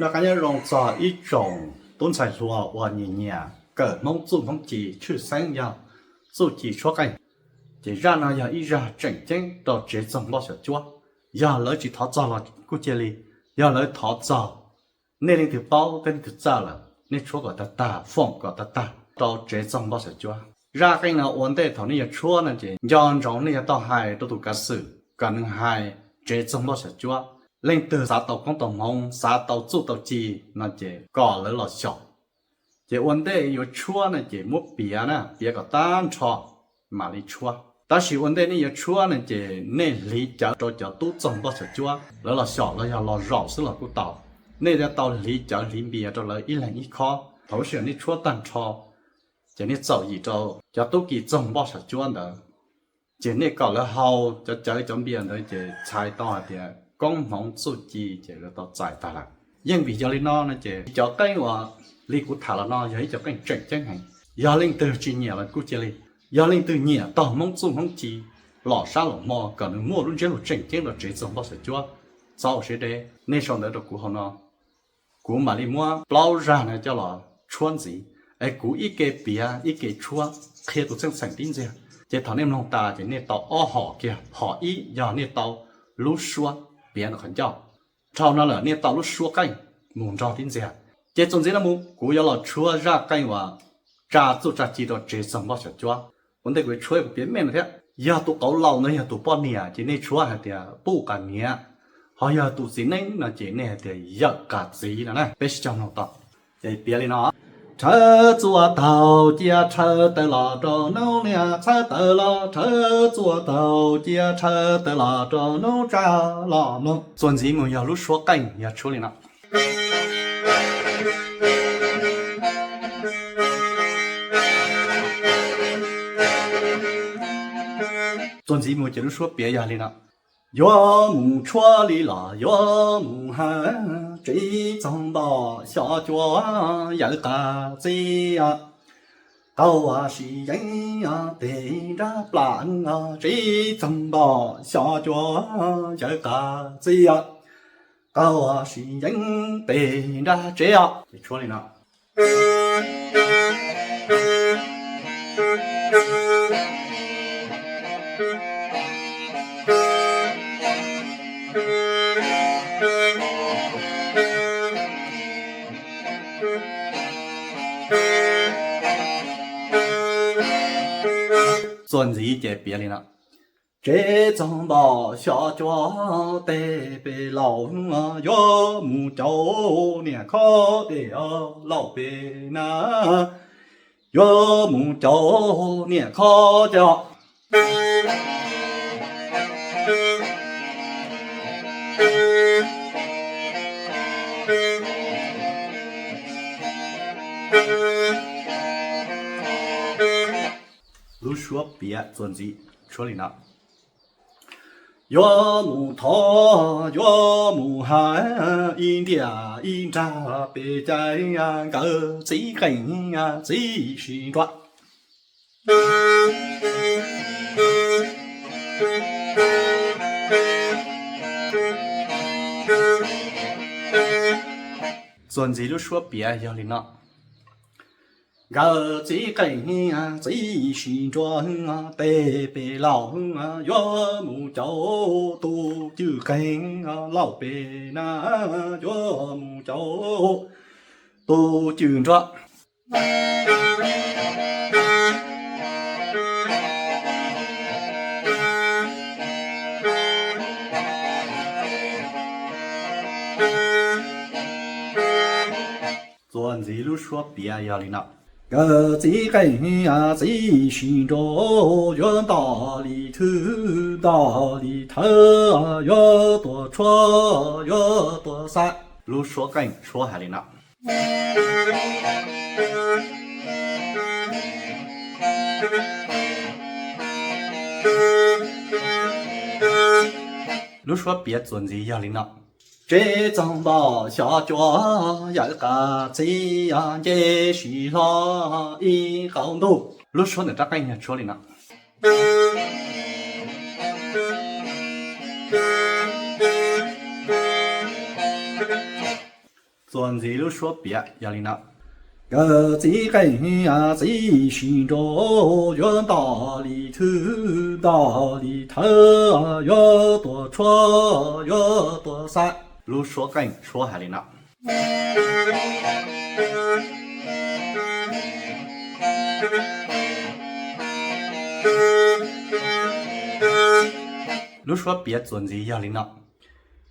那个人做一种东西说我年年个农做农机去生养，做机说个，就让那要一让正经到这种老小做，要来就他做了估计里，要来他做，那里头包跟头做了，你说个的大，放个的大，到这种老小做，让个呢问题头你也说呢就，让种你也到海都个事，可能海这种老小做。lên từ xã tàu con tàu mông xã tàu chủ tàu chi nó chỉ có lỡ là sọ chỉ vấn đề yêu chua này chỉ một bia nè bia có tan cho mà đi chua ta chỉ vấn đề này yêu chua này chỉ nên lý cho tu trồng bao nhiêu chua lỡ là sọ lỡ là rau sữa là của tàu nên là tàu lý cho lý bia cho lỡ ít là ít khó thấu hiểu này chua tan cho chỉ nên giàu gì cho tu kỳ trồng bao nhiêu chua đó chỉ nên có lỡ hậu cho trong bia đó chỉ trái to thì con mong số chi chỉ là tao giải ta là nhưng vì cho nên nó chỉ cho cái mà li của thả là nó vậy cho cái chuyện chẳng hạn giờ lên từ chi nhiều là cũng chỉ li giờ lên từ nhiều tao mong số mong chi lọ sa lọ mò cần mua luôn chế luôn chuyện là chỉ dùng bao giờ chúa sau sẽ để nên sau đó của họ nó của mà li mua bao ra này cho là chuan gì ai của ít cái bia ít cái chua khi tụi chân sản tin gì chỉ thằng em lòng ta chỉ nên tao họ kia họ ít giờ nên tao lú xua biến nó khẩn cho sau nó là nên tao lúc xua canh muốn cho tin gì chế trong gì nó muốn cú yêu là chúa ra canh và trả tu trả chi đó chế xong bao giờ chúa vấn đề của chúa biến mền thế giờ tụ cấu lâu nữa giờ tụ bao nhiêu chỉ nên chúa hay thì bu cả nhẹ họ giờ tụ gì nên là chỉ nên thì giờ cả gì là này biết trong nó tao để biến lên nó车做到家车的老着弄俩车的了车做到家车的老着弄扎老弄做gì mà giờ lúc số cảnh giờ处理nó做gì mà giờ lúc số别giờ lên nó yo mu chua li la yo mu ha chỉ trong đó xóa chua ya cả gì à tao à si yên à để ra plan à chỉ trong đó xóa chua ya cả gì à tao à si yên để ra chế à thì chua này nào做gì这别哩呢？这种吧小庄得被老啊，要木头年靠的老辈那，要木头年靠着。如说别做gì说里呢？要木头，要木海，一点一扎别在呀，个自根呀，自是抓。做gì如说别要里呢？个自根啊，自是抓啊，白白老啊，要木头都就根啊，老白那要木头都就抓。做gì lúc说别要里呢？个自根呀，自是着原道理头啊，要多错要多散。lúc说根说海里呢？lúc说别做gì要里呢？这种吧小庄要个这样也是了一好多。lúc说你大概也说里呢？专辑都说别要领了。个这个呀，这寻找越大里头，大里头啊，越多穿越多散。路说跟说还领了。路说别专辑要领了。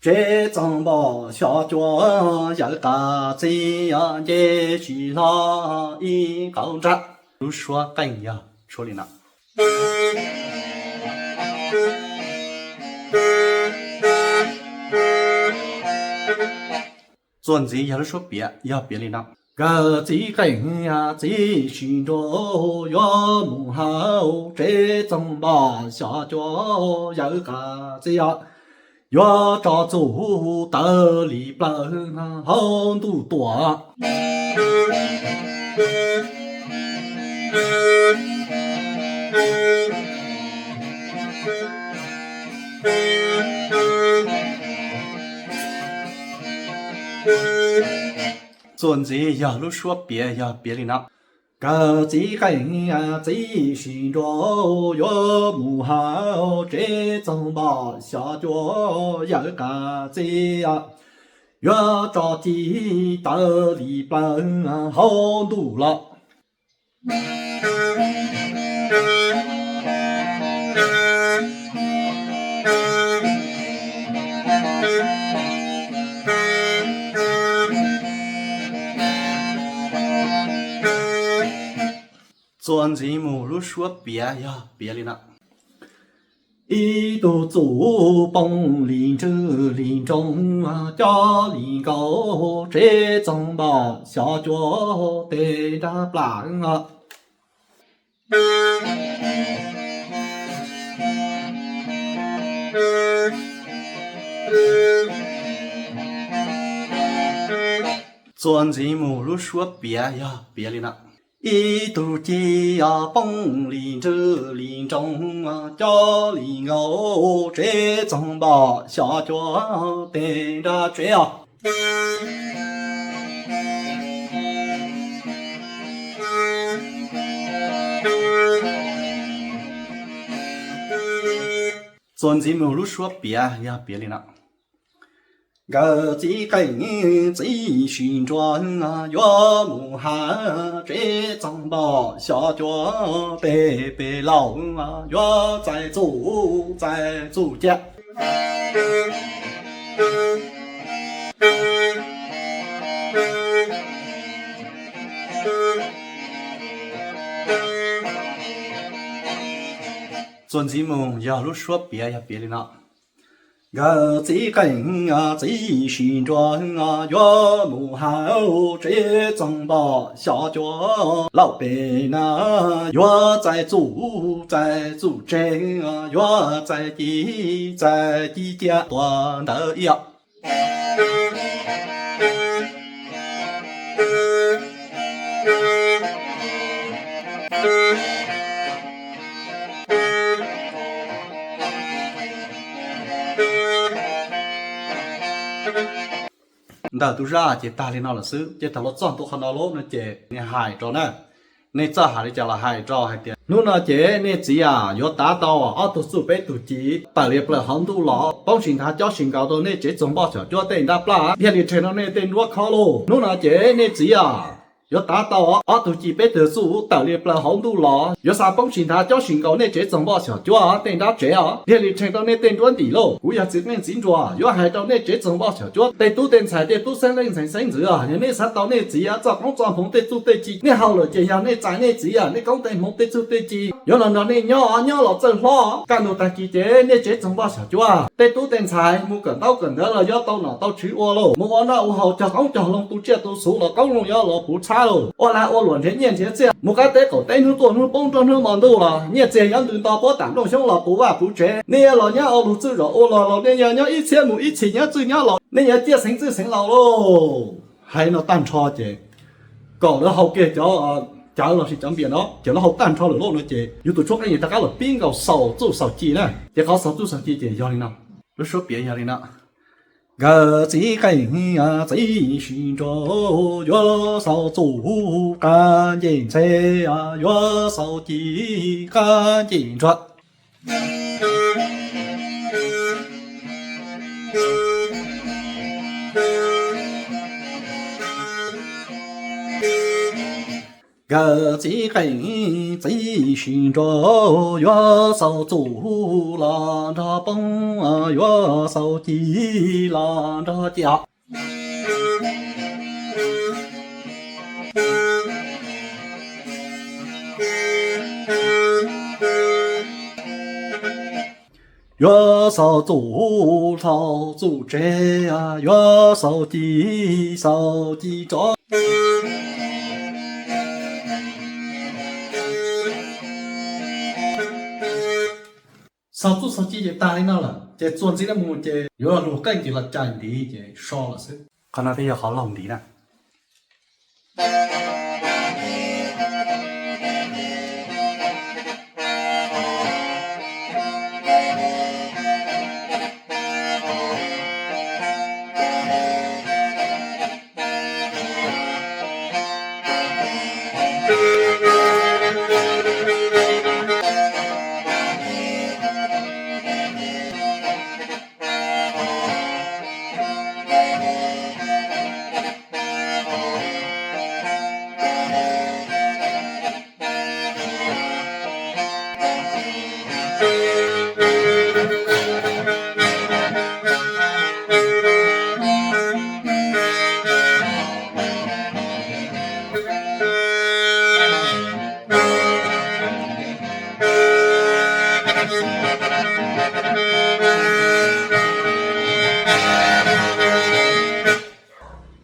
这张把下庄要个这样也是那一高站。路说跟要说领了。专辑要说别要别领了。个这个呀，这寻找越母好，这张把下庄要个这样。越找走得里边好多多。专辑要路说别要别领了。个这个呀，这寻找越母好，这种把下脚要个这样，越着急得里边好多了。专辑目录说别呀别领了。一度做帮林州林中家里高，这种把下脚对着不啊。专辑目录说别呀别领了。一度街呀，帮林州林中家里高，这种把下脚对着追啊。专辑目录说别呀别领了。个这个这寻找越母好，这张把下脚对白老越在做家。专辑目要路说别呀别领了。个这个这寻找越母好，这种把下脚老白越在做真越在地家断的呀。那都是这大领导老师，这他老长都看到了，那这你还着呢？你这还得叫了还着还点？侬那这你只呀要达到啊，都是被妒忌，大力不了很多了，帮心他叫身高到你这种包小就等他不啦，别里成了你等我考喽。侬那这你只呀要达到啊，都几被得数，大力不了很多了，要啥帮心他叫身高你这种包小就等他这啊，别里成到你等转地喽，我要这边进抓，要还到你这种包小就得多等菜的多生人成生子啊，你啥到你只呀，早讲帐篷得做得起，你好了这样你在你只呀，你讲得梦得做得起，要能让你鸟了真好，干到大几节你这种包小就得多等菜，冇cần到cần了要到哪到去我喽，冇我那我好叫讲叫龙都这都熟了，讲龙要了不差喽，我来我乱天年前这样，冇该得狗得侬做侬帮装侬忙多了，你这样对大波打龙兄了不话不绝，你也老娘我路走着我老年娘娘1000亩1000年最娘老，你也接成就成老喽，还那蛋炒的，搞得好嘅叫假如是讲别咯，就那好蛋炒了咯，那这有的做嘅嘢，大家落边个少做少记呢？也搞少做少记就要领了，你说别要领了。个几根呀，最寻着月嫂做干净菜呀，月嫂的干净着。个几根最寻着月嫂做郎着蹦啊，月嫂的郎着家。月嫂做嫂做这呀，月嫂的嫂的着。sao tu sao chỉ tai nó là chỉ chuẩn chỉ là một chỉ vừa lúc cảnh chỉ là chạy đi chỉ so là sự còn là bây giờ họ lòng đi nè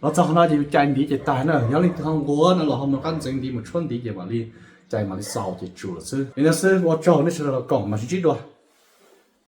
nó cho nó chịu chạy đi chỉ tai nó nhớ lên thằng bố nó là hôm nó căn dính đi một chuân đi chỉ mà đi chạy mà đi sau chỉ chủ là sư nên là sư 我找那时候讲嘛是这个